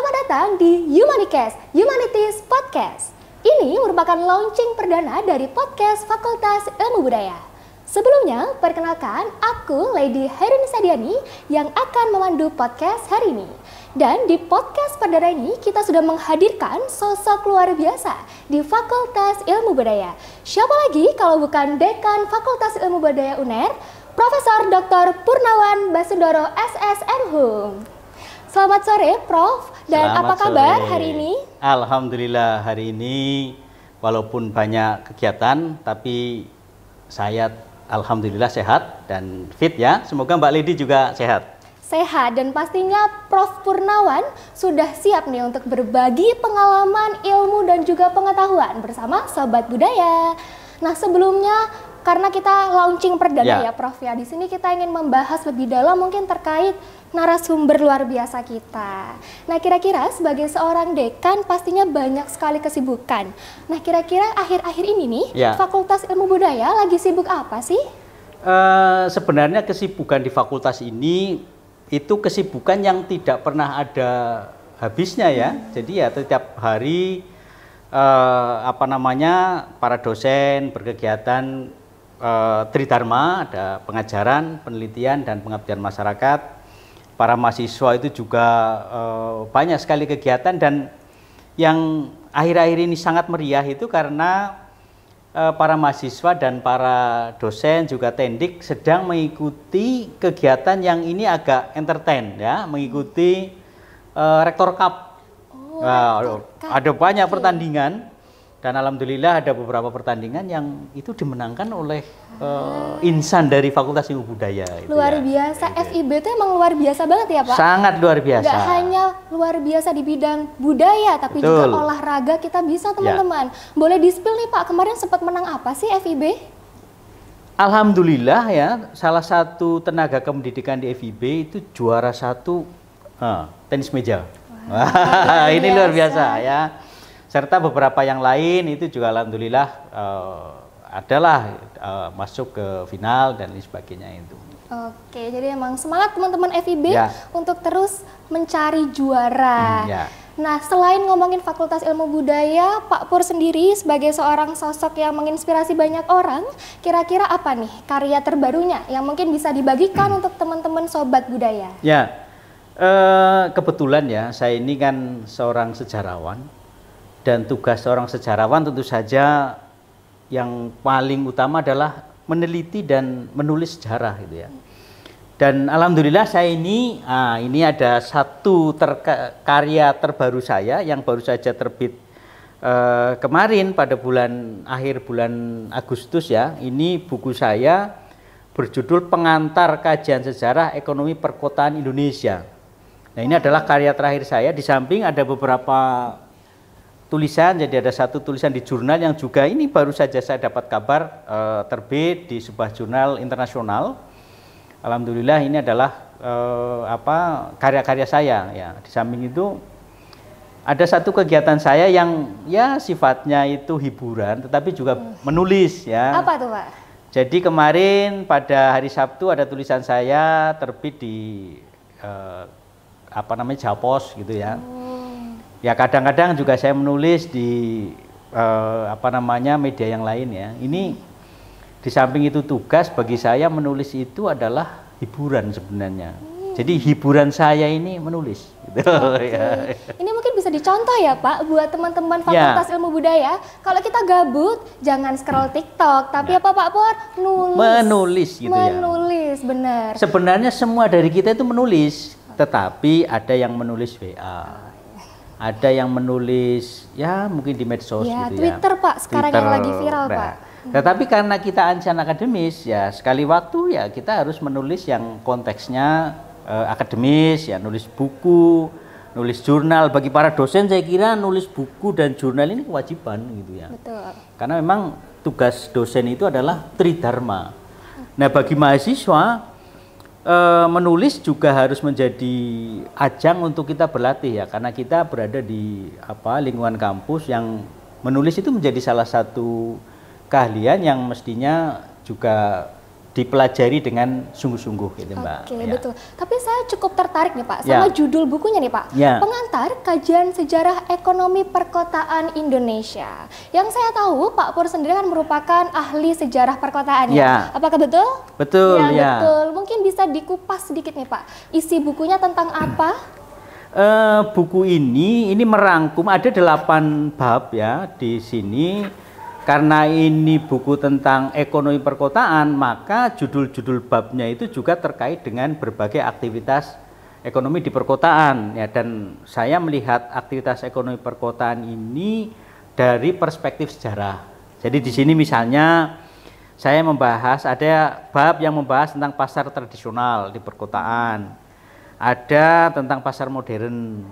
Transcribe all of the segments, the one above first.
Selamat datang di Humanicast, Humanities Podcast. Ini merupakan launching perdana dari podcast Fakultas Ilmu Budaya. Sebelumnya, perkenalkan aku Lady Herini Sadiani yang akan memandu podcast hari ini. Dan di podcast perdana ini kita sudah menghadirkan sosok luar biasa di Fakultas Ilmu Budaya. Siapa lagi kalau bukan Dekan Fakultas Ilmu Budaya UNER, Profesor Dr. Purnawan Basundoro SSMHum. Selamat sore, Prof. Dan Selamat apa kabar sore. hari ini? Alhamdulillah hari ini walaupun banyak kegiatan, tapi saya alhamdulillah sehat dan fit ya. Semoga Mbak Lady juga sehat. Sehat dan pastinya Prof. Purnawan sudah siap nih untuk berbagi pengalaman, ilmu dan juga pengetahuan bersama Sobat Budaya. Nah sebelumnya karena kita launching perdana ya Prof ya, di sini kita ingin membahas lebih dalam mungkin terkait narasumber luar biasa kita. Nah kira-kira sebagai seorang dekan pastinya banyak sekali kesibukan. Nah kira-kira akhir-akhir ini nih Fakultas Ilmu Budaya lagi sibuk apa sih? Sebenarnya kesibukan di fakultas ini itu kesibukan yang tidak pernah ada habisnya ya. Jadi ya setiap hari para dosen berkegiatan tridharma, ada pengajaran, penelitian dan pengabdian masyarakat. Para mahasiswa itu juga banyak sekali kegiatan, dan yang akhir-akhir ini sangat meriah itu karena para mahasiswa dan para dosen juga tendik sedang mengikuti kegiatan yang ini agak entertain ya, mengikuti Rektor Cup. Ada banyak pertandingan dan alhamdulillah ada beberapa pertandingan yang itu dimenangkan oleh insan dari Fakultas Ilmu Budaya. Luar biasa, FIB itu emang luar biasa banget ya Pak? Sangat luar biasa. Nggak hanya luar biasa di bidang budaya, tapi juga olahraga kita bisa teman-teman. Boleh di-spill nih Pak, kemarin sempat menang apa sih FIB? Alhamdulillah ya, salah satu tenaga kependidikan di FIB itu juara satu tenis meja. Wah, ini luar biasa ya. Serta beberapa yang lain itu juga alhamdulillah adalah masuk ke final dan lain sebagainya itu. Oke, jadi emang semangat teman-teman FIB untuk terus mencari juara. Nah, selain ngomongin Fakultas Ilmu Budaya, Pak Pur sendiri sebagai seorang sosok yang menginspirasi banyak orang, kira-kira apa nih karya terbarunya yang mungkin bisa dibagikan untuk teman-teman Sobat Budaya? Ya, kebetulan ya, saya ini kan seorang sejarawan. Dan tugas seorang sejarawan tentu saja yang paling utama adalah meneliti dan menulis sejarah gitu ya. Dan alhamdulillah saya ini ada satu karya terbaru saya yang baru saja terbit kemarin pada akhir bulan Agustus ya. Ini buku saya berjudul Pengantar Kajian Sejarah Ekonomi Perkotaan Indonesia. Nah ini adalah karya terakhir saya, di samping ada beberapa tulisan, jadi ada satu tulisan di jurnal yang juga ini baru saja saya dapat kabar terbit di sebuah jurnal internasional. Alhamdulillah ini adalah karya-karya saya ya. Di samping itu ada satu kegiatan saya yang ya sifatnya itu hiburan tetapi juga menulis ya. Apa tuh Pak? Jadi kemarin pada hari Sabtu ada tulisan saya terbit di Japos gitu ya. Ya kadang-kadang juga saya menulis di media yang lain ya. Ini di samping itu tugas bagi saya menulis itu adalah hiburan sebenarnya. Jadi hiburan saya ini menulis. Gitu. Ini mungkin bisa dicontoh ya Pak buat teman-teman Fakultas Ilmu Budaya. Kalau kita gabut jangan scroll TikTok, tapi apa Pak Pur? Menulis gitu ya. Menulis, benar. Sebenarnya semua dari kita itu menulis, tetapi ada yang menulis WA. Ada yang menulis ya mungkin di medsos gitu Twitter, ya. Pak, sekarang Twitter, yang lagi viral Pak. Tetapi karena kita ancaman akademis ya sekali waktu ya kita harus menulis yang konteksnya akademis ya, nulis buku, nulis jurnal. Bagi para dosen saya kira nulis buku dan jurnal ini kewajiban gitu ya. Betul. Karena memang tugas dosen itu adalah tridharma. Nah bagi mahasiswa menulis juga harus menjadi ajang untuk kita berlatih ya, karena kita berada di lingkungan kampus yang menulis itu menjadi salah satu keahlian yang mestinya juga dipelajari dengan sungguh-sungguh gitu Mbak. Oke, ya. betul. Tapi saya cukup tertarik nih Pak sama judul bukunya nih Pak. Pengantar Kajian Sejarah Ekonomi Perkotaan Indonesia. Yang saya tahu Pak Pur sendiri kan merupakan ahli sejarah perkotaan ya. Apakah betul? Betul ya. Betul. Mungkin bisa dikupas sedikit nih Pak. Isi bukunya tentang apa? Buku ini merangkum ada 8 bab ya di sini. Karena ini buku tentang ekonomi perkotaan, maka judul-judul babnya itu juga terkait dengan berbagai aktivitas ekonomi di perkotaan ya, dan saya melihat aktivitas ekonomi perkotaan ini dari perspektif sejarah. Jadi di sini misalnya saya membahas, ada bab yang membahas tentang pasar tradisional di perkotaan, ada tentang pasar modern,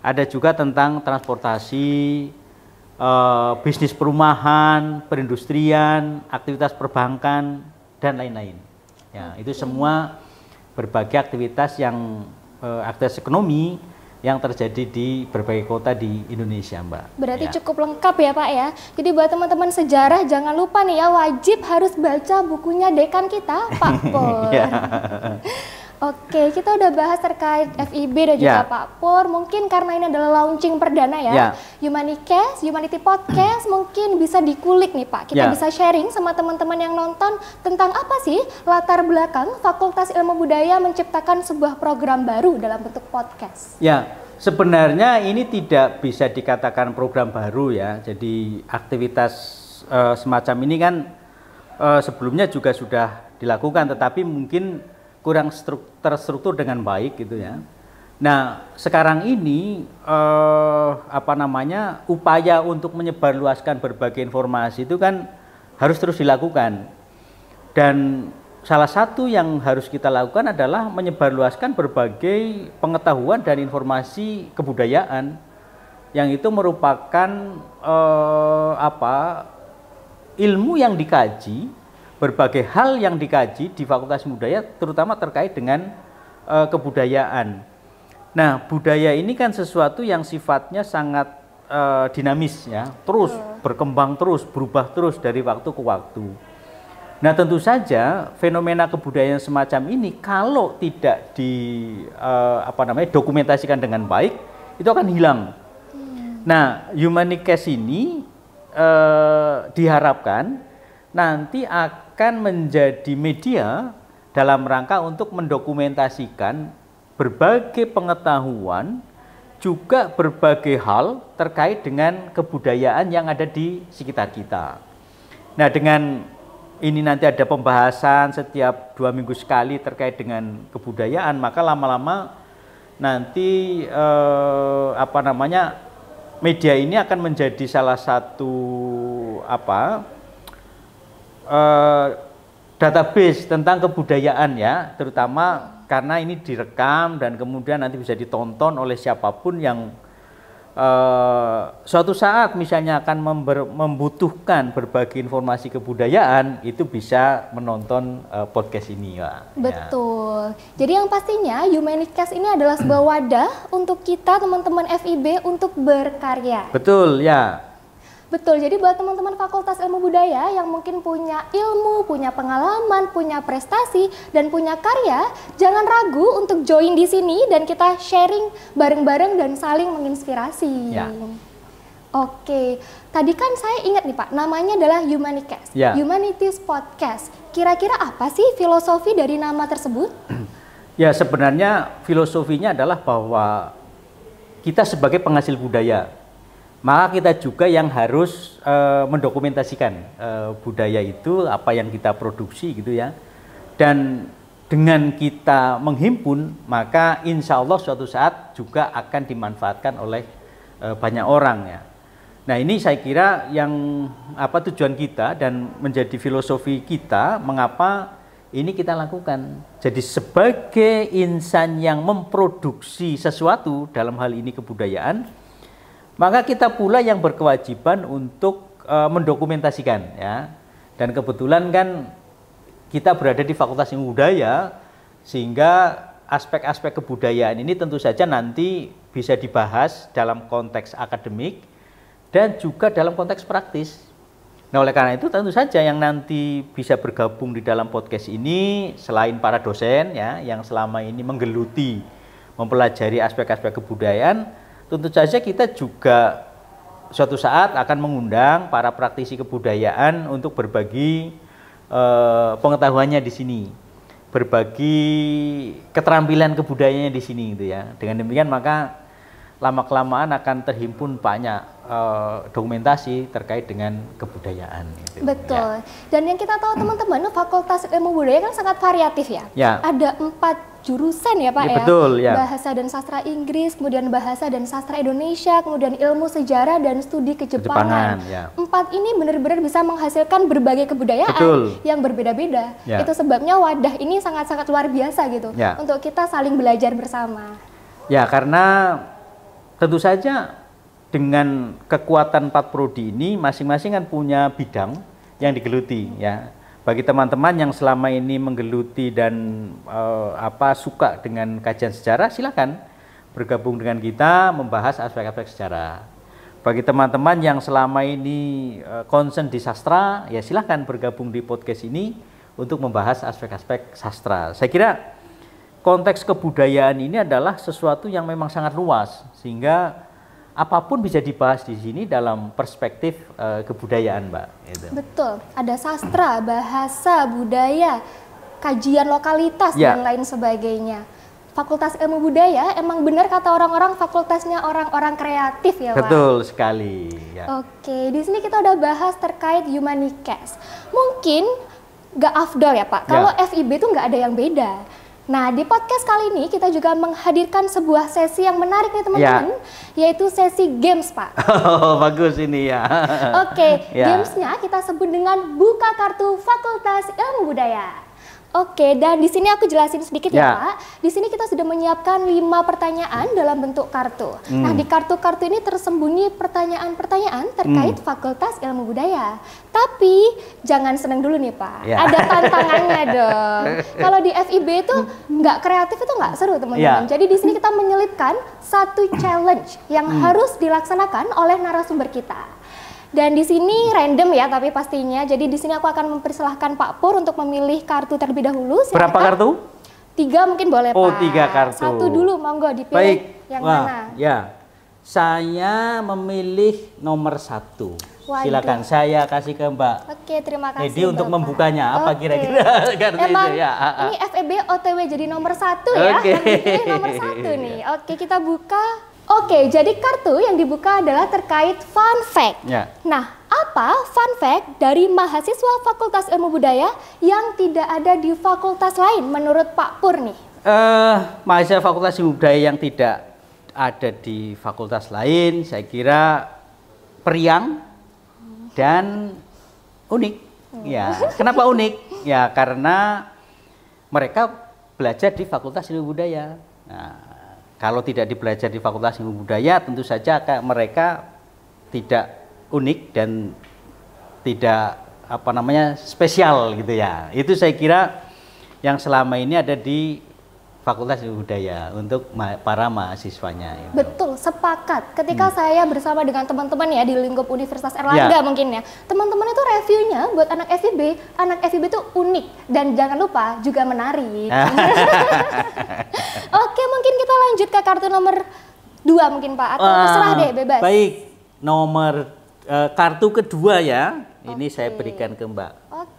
ada juga tentang transportasi, bisnis perumahan, perindustrian, aktivitas perbankan, dan lain-lain. Ya, itu semua berbagai aktivitas aktivitas ekonomi yang terjadi di berbagai kota di Indonesia, Mbak. Berarti cukup lengkap ya, Pak ya. Jadi buat teman-teman sejarah jangan lupa nih ya, wajib harus baca bukunya dekan kita, Pak Pur. Oke, kita udah bahas terkait FIB dan juga Pak Pur. Mungkin karena ini adalah launching perdana ya, Humanicast, Humanity Podcast, mungkin bisa dikulik nih Pak. Kita bisa sharing sama teman-teman yang nonton tentang apa sih latar belakang Fakultas Ilmu Budaya menciptakan sebuah program baru dalam bentuk podcast. Ya, sebenarnya ini tidak bisa dikatakan program baru ya. Jadi aktivitas semacam ini kan sebelumnya juga sudah dilakukan, tetapi mungkin kurang terstruktur dengan baik gitu ya. Nah, sekarang ini upaya untuk menyebarluaskan berbagai informasi itu kan harus terus dilakukan. Dan salah satu yang harus kita lakukan adalah menyebarluaskan berbagai pengetahuan dan informasi kebudayaan yang itu merupakan ilmu yang dikaji, berbagai hal yang dikaji di Fakultas Budaya, terutama terkait dengan kebudayaan. Nah, budaya ini kan sesuatu yang sifatnya sangat dinamis ya, terus berkembang terus, berubah terus dari waktu ke waktu. Nah, tentu saja fenomena kebudayaan semacam ini kalau tidak dokumentasikan dengan baik, itu akan hilang. Nah, Humanicast ini diharapkan nanti akan menjadi media dalam rangka untuk mendokumentasikan berbagai pengetahuan, juga berbagai hal terkait dengan kebudayaan yang ada di sekitar kita. Nah, dengan ini nanti ada pembahasan setiap 2 minggu sekali terkait dengan kebudayaan, maka lama-lama nanti media ini akan menjadi salah satu database tentang kebudayaan ya, terutama karena ini direkam dan kemudian nanti bisa ditonton oleh siapapun yang suatu saat misalnya akan membutuhkan berbagai informasi kebudayaan, itu bisa menonton podcast ini ya. Betul. Jadi yang pastinya Humanicast ini adalah sebuah wadah untuk kita teman-teman FIB untuk berkarya. Betul ya. Betul, jadi buat teman-teman Fakultas Ilmu Budaya yang mungkin punya ilmu, punya pengalaman, punya prestasi, dan punya karya, jangan ragu untuk join di sini dan kita sharing bareng-bareng dan saling menginspirasi. Ya. Oke, tadi kan saya ingat nih Pak, namanya adalah Humanicast, Humanities Podcast. Kira-kira apa sih filosofi dari nama tersebut? Ya, sebenarnya filosofinya adalah bahwa kita sebagai penghasil budaya, maka kita juga yang harus mendokumentasikan budaya itu, apa yang kita produksi gitu ya. Dan dengan kita menghimpun, maka insya Allah suatu saat juga akan dimanfaatkan oleh banyak orang ya. Nah, ini saya kira yang tujuan kita dan menjadi filosofi kita mengapa ini kita lakukan. Jadi sebagai insan yang memproduksi sesuatu, dalam hal ini kebudayaan, maka kita pula yang berkewajiban untuk mendokumentasikan ya. Dan kebetulan kan kita berada di Fakultas Ilmu Budaya, sehingga aspek-aspek kebudayaan ini tentu saja nanti bisa dibahas dalam konteks akademik dan juga dalam konteks praktis. Nah, oleh karena itu tentu saja yang nanti bisa bergabung di dalam podcast ini selain para dosen ya yang selama ini menggeluti mempelajari aspek-aspek kebudayaan, tentu saja kita juga suatu saat akan mengundang para praktisi kebudayaan untuk berbagi pengetahuannya di sini, berbagi keterampilan kebudayaannya di sini gitu ya. Dengan demikian maka lama-kelamaan akan terhimpun banyak dokumentasi terkait dengan kebudayaan. Gitu. Betul. Ya. Dan yang kita tahu teman-teman, Fakultas Ilmu Budaya kan sangat variatif ya. Ya. Ada 4 jurusan ya Pak ya. Betul ya. Bahasa dan sastra Inggris, kemudian bahasa dan sastra Indonesia, kemudian ilmu sejarah dan studi kejepangan. Ya. 4 ini benar-benar bisa menghasilkan berbagai kebudayaan yang berbeda-beda. Ya. Itu sebabnya wadah ini sangat-sangat luar biasa gitu ya. Untuk kita saling belajar bersama. Ya, karena tentu saja dengan kekuatan 4 prodi ini masing-masing kan punya bidang yang digeluti ya. Bagi teman-teman yang selama ini menggeluti dan suka dengan kajian sejarah, silakan bergabung dengan kita membahas aspek-aspek sejarah. Bagi teman-teman yang selama ini concern di sastra, ya silakan bergabung di podcast ini untuk membahas aspek-aspek sastra. Saya kira konteks kebudayaan ini adalah sesuatu yang memang sangat luas, sehingga apapun bisa dibahas di sini dalam perspektif kebudayaan, Mbak. Gitu. Betul, ada sastra, bahasa, budaya, kajian lokalitas, dan lain sebagainya. Fakultas Ilmu Budaya emang benar kata orang-orang fakultasnya orang-orang kreatif ya Pak? Betul sekali. Ya. Oke, di sini kita udah bahas terkait Humanicast. Mungkin nggak afdol ya Pak, kalau FIB itu nggak ada yang beda. Nah, di podcast kali ini kita juga menghadirkan sebuah sesi yang menarik nih teman-teman, yaitu sesi games, Pak. Oh, bagus ini ya. Oke, gamesnya kita sebut dengan buka kartu Fakultas Ilmu Budaya. Oke, dan di sini aku jelasin sedikit ya Pak. Di sini kita sudah menyiapkan 5 pertanyaan dalam bentuk kartu. Nah, di kartu-kartu ini tersembunyi pertanyaan-pertanyaan terkait Fakultas Ilmu Budaya. Tapi jangan seneng dulu nih Pak. Ada tantangannya dong. Kalau di FIB itu nggak kreatif itu nggak seru teman-teman. Jadi di sini kita menyelipkan satu challenge yang harus dilaksanakan oleh narasumber kita. Dan di sini random ya, tapi pastinya. Jadi di sini aku akan mempersilahkan Pak Pur untuk memilih kartu terlebih dahulu. Silakan. Berapa kartu? 3 mungkin boleh Pak. Oh, 3 kartu. 1 dulu, monggo dipilih. Baik. Yang mana? Ya, saya memilih nomor 1. Silakan saya kasih ke Mbak. Oke, terima kasih. Jadi untuk membukanya apa kira-kira kartu Emang itu ya? Ini FEB OTW jadi nomor 1 ya. Ini nomor 1 nih. Oke, kita buka. Oke, jadi kartu yang dibuka adalah terkait fun fact. Nah, apa fun fact dari mahasiswa Fakultas Ilmu Budaya yang tidak ada di fakultas lain menurut Pak Pur nih? Mahasiswa Fakultas Ilmu Budaya yang tidak ada di fakultas lain, saya kira periang dan unik. Ya, kenapa unik? Ya, karena mereka belajar di Fakultas Ilmu Budaya. Nah, kalau tidak dibelajar di Fakultas Ilmu Budaya, tentu saja mereka tidak unik dan tidak spesial gitu ya. Itu saya kira yang selama ini ada di Fakultas Ilmu Budaya untuk para mahasiswanya. Gitu. Betul, sepakat. Ketika saya bersama dengan teman-teman ya di lingkup Universitas Erlangga mungkin ya, teman-teman itu reviewnya buat anak FIB itu unik dan jangan lupa juga menarik. Oke, mungkin kita lanjut ke kartu nomor 2 mungkin Pak, atau terserah deh, bebas. Baik, nomor kartu kedua ya, ini saya berikan ke Mbak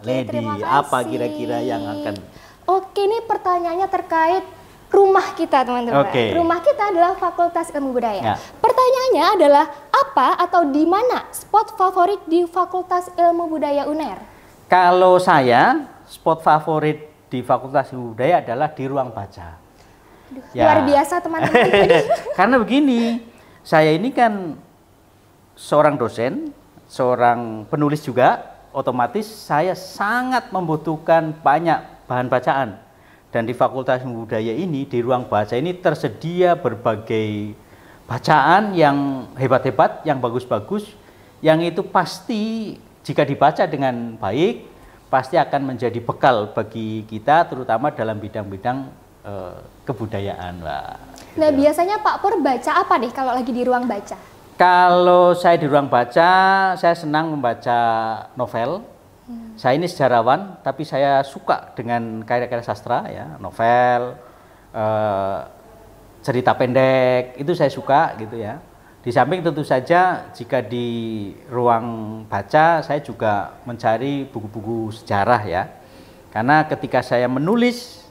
Lady. Apa kira-kira yang akan... Oke, ini pertanyaannya terkait rumah kita teman-teman. Rumah kita adalah Fakultas Ilmu Budaya. Pertanyaannya adalah apa atau di mana spot favorit di Fakultas Ilmu Budaya UNER? Kalau saya, spot favorit di Fakultas Ilmu Budaya adalah di ruang baca. Luar biasa teman-teman. Karena begini, saya ini kan seorang dosen, seorang penulis juga, otomatis saya sangat membutuhkan banyak bahan bacaan. Dan di Fakultas Ilmu Budaya ini, di ruang baca ini tersedia berbagai bacaan yang hebat-hebat, yang bagus-bagus, yang itu pasti jika dibaca dengan baik, pasti akan menjadi bekal bagi kita, terutama dalam bidang-bidang kebudayaan, Mbak. Nah, biasanya Pak Pur baca apa nih kalau lagi di ruang baca? Kalau saya di ruang baca, saya senang membaca novel. Saya ini sejarawan, tapi saya suka dengan karya-karya sastra, ya, novel, cerita pendek, itu saya suka gitu ya. Di samping tentu saja jika di ruang baca, saya juga mencari buku-buku sejarah ya. Karena ketika saya menulis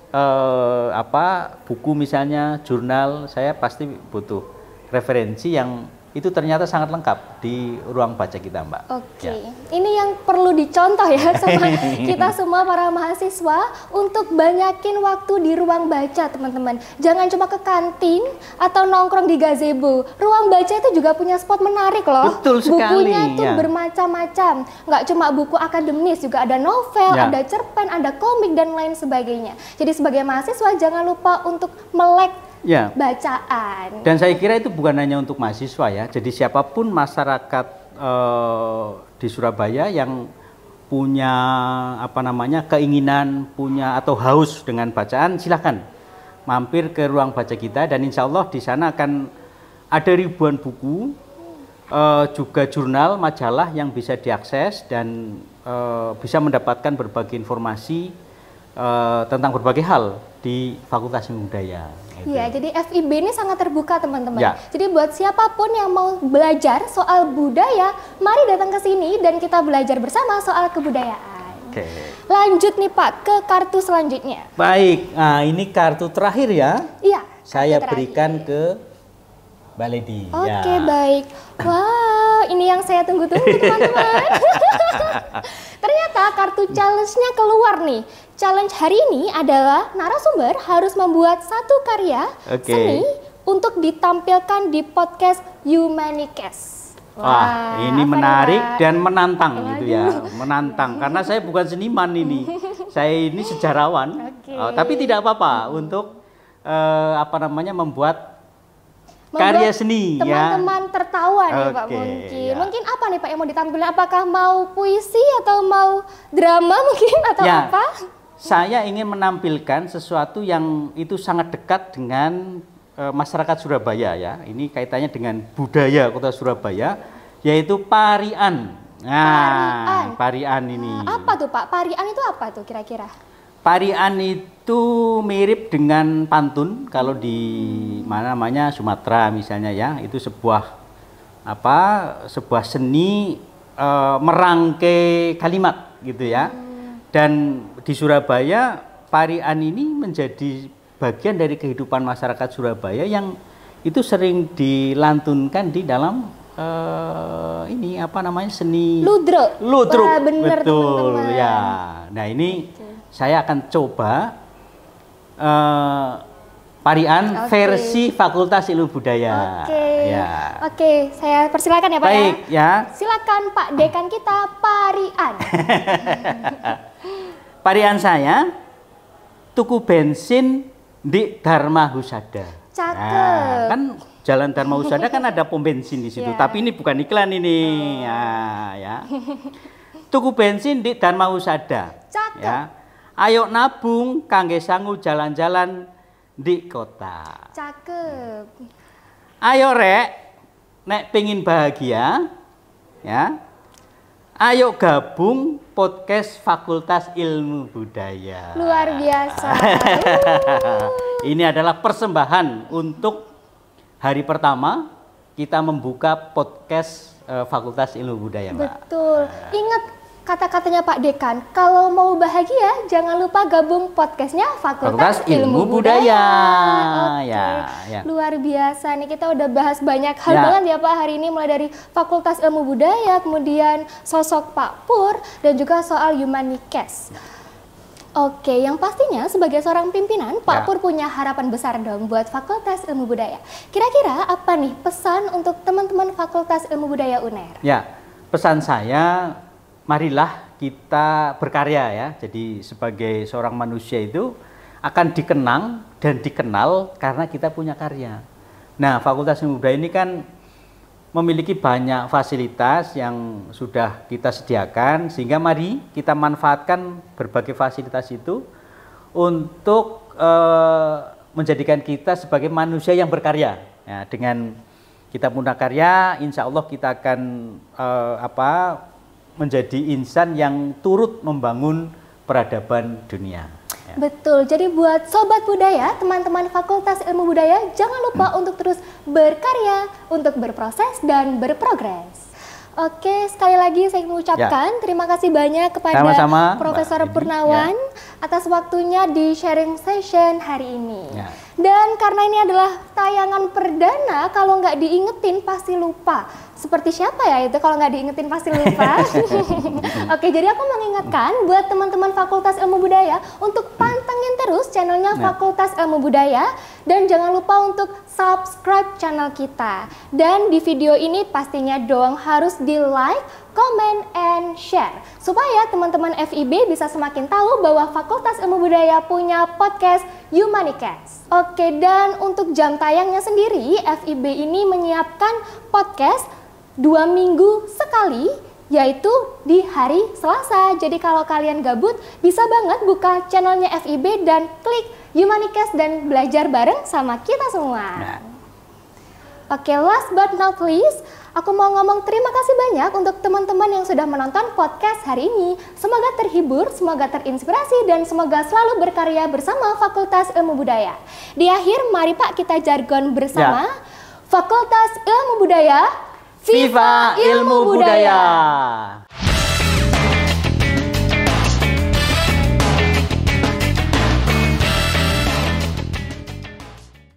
buku misalnya, jurnal, saya pasti butuh referensi yang itu ternyata sangat lengkap di ruang baca kita, Mbak. Oke, ini yang perlu dicontoh ya sama kita semua para mahasiswa untuk banyakin waktu di ruang baca, teman-teman. Jangan cuma ke kantin atau nongkrong di gazebo. Ruang baca itu juga punya spot menarik loh. Betul sekali. Bukunya tuh bermacam-macam. Nggak cuma buku akademis, juga ada novel, ada cerpen, ada komik dan lain sebagainya. Jadi sebagai mahasiswa jangan lupa untuk melek bacaan. Dan saya kira itu bukan hanya untuk mahasiswa ya. Jadi siapapun masyarakat di Surabaya yang punya keinginan, punya atau haus dengan bacaan, silakan mampir ke ruang baca kita dan insya Allah di sana akan ada ribuan buku, juga jurnal, majalah yang bisa diakses dan bisa mendapatkan berbagai informasi tentang berbagai hal di Fakultas Ilmu Budaya. Iya, jadi FIB ini sangat terbuka teman-teman. Ya. Jadi buat siapapun yang mau belajar soal budaya, mari datang ke sini dan kita belajar bersama soal kebudayaan. Oke. Lanjut nih Pak ke kartu selanjutnya. Baik, nah ini kartu terakhir ya. Iya. Saya berikan ke Mbak Lady. Oke, baik. Wah, ini yang saya tunggu-tunggu teman-teman. Ternyata kartu challenge-nya keluar nih. Challenge hari ini adalah narasumber harus membuat satu karya seni untuk ditampilkan di podcast Humanicast. Wah, ini menarik dan menantang gitu ya. Menantang karena saya bukan seniman ini. Saya ini sejarawan. Tapi tidak apa-apa untuk membuat karya seni ya. Teman-teman tertawa nih Pak mungkin. Ya. Mungkin apa nih Pak yang mau ditampilkan? Apakah mau puisi atau mau drama mungkin atau apa? Saya ingin menampilkan sesuatu yang itu sangat dekat dengan masyarakat Surabaya ya. Ini kaitannya dengan budaya Kota Surabaya, yaitu parian. Nah, parian ini. Apa tuh Pak? Parian itu apa tuh kira-kira? Parian itu mirip dengan pantun kalau di Sumatera misalnya ya. Itu sebuah seni merangkai kalimat gitu ya. Dan di Surabaya parian ini menjadi bagian dari kehidupan masyarakat Surabaya yang itu sering dilantunkan di dalam seni ludruk. Wah, bener, betul teman-teman. ya. Nah ini saya akan coba parian versi Fakultas Ilmu Budaya. Oke, saya persilakan ya Pak. Baik ya. Silakan Pak Dekan kita parian. Parian saya tuku bensin di Dharma Husada. Cakep. Nah, kan Jalan Dharma Husada kan ada pom bensin di situ. Tapi ini bukan iklan ini. Ya. Tuku bensin di Dharma Husada. Cakep. Ya. Ayo nabung kangge sangu jalan-jalan di kota. Cakep. Ayo rek, nek pengin bahagia, ya. Ayo gabung podcast Fakultas Ilmu Budaya. Luar biasa. Ini adalah persembahan untuk hari pertama kita membuka podcast Fakultas Ilmu Budaya, Mbak. Betul. Ingat kata-katanya Pak Dekan, kalau mau bahagia jangan lupa gabung podcastnya Fakultas Ilmu Budaya. Ya. Luar biasa nih, kita udah bahas banyak hal banget ya Pak hari ini, mulai dari Fakultas Ilmu Budaya, kemudian sosok Pak Pur, dan juga soal Humanicast. Oke, yang pastinya sebagai seorang pimpinan, Pak Pur punya harapan besar dong buat Fakultas Ilmu Budaya. Kira-kira apa nih pesan untuk teman-teman Fakultas Ilmu Budaya UNER? Ya, pesan saya, marilah kita berkarya ya. Jadi sebagai seorang manusia itu akan dikenang dan dikenal karena kita punya karya. Nah, Fakultas Ilmu Budaya ini kan memiliki banyak fasilitas yang sudah kita sediakan, sehingga mari kita manfaatkan berbagai fasilitas itu untuk menjadikan kita sebagai manusia yang berkarya ya, dengan Kita Muda Karya, insya Allah kita akan menjadi insan yang turut membangun peradaban dunia. Ya. Betul, jadi buat Sobat Budaya, teman-teman Fakultas Ilmu Budaya, jangan lupa untuk terus berkarya, untuk berproses dan berprogres. Oke, sekali lagi saya mengucapkan terima kasih banyak kepada Sama-sama, Profesor Purnawan atas waktunya di sharing session hari ini. Dan karena ini adalah tayangan perdana, kalau nggak diingetin pasti lupa. Seperti siapa ya itu kalau nggak diingetin pasti lupa. Oke, jadi aku mengingatkan buat teman-teman Fakultas Ilmu Budaya untuk pantengin terus channelnya Fakultas Ilmu Budaya. Dan jangan lupa untuk subscribe channel kita. Dan di video ini pastinya dong harus di like, comment, and share. Supaya teman-teman FIB bisa semakin tahu bahwa Fakultas Ilmu Budaya punya podcast Humanicast. Oke, dan untuk jam tayangnya sendiri, FIB ini menyiapkan podcast 2 minggu sekali, yaitu di hari Selasa. Jadi kalau kalian gabut, bisa banget buka channelnya FIB dan klik Humanicast dan belajar bareng sama kita semua. Oke, last but not least, aku mau ngomong terima kasih banyak untuk teman-teman yang sudah menonton podcast hari ini. Semoga terhibur, semoga terinspirasi, dan semoga selalu berkarya bersama Fakultas Ilmu Budaya. Di akhir, mari Pak kita jargon bersama. Fakultas Ilmu Budaya, Viva Ilmu Budaya!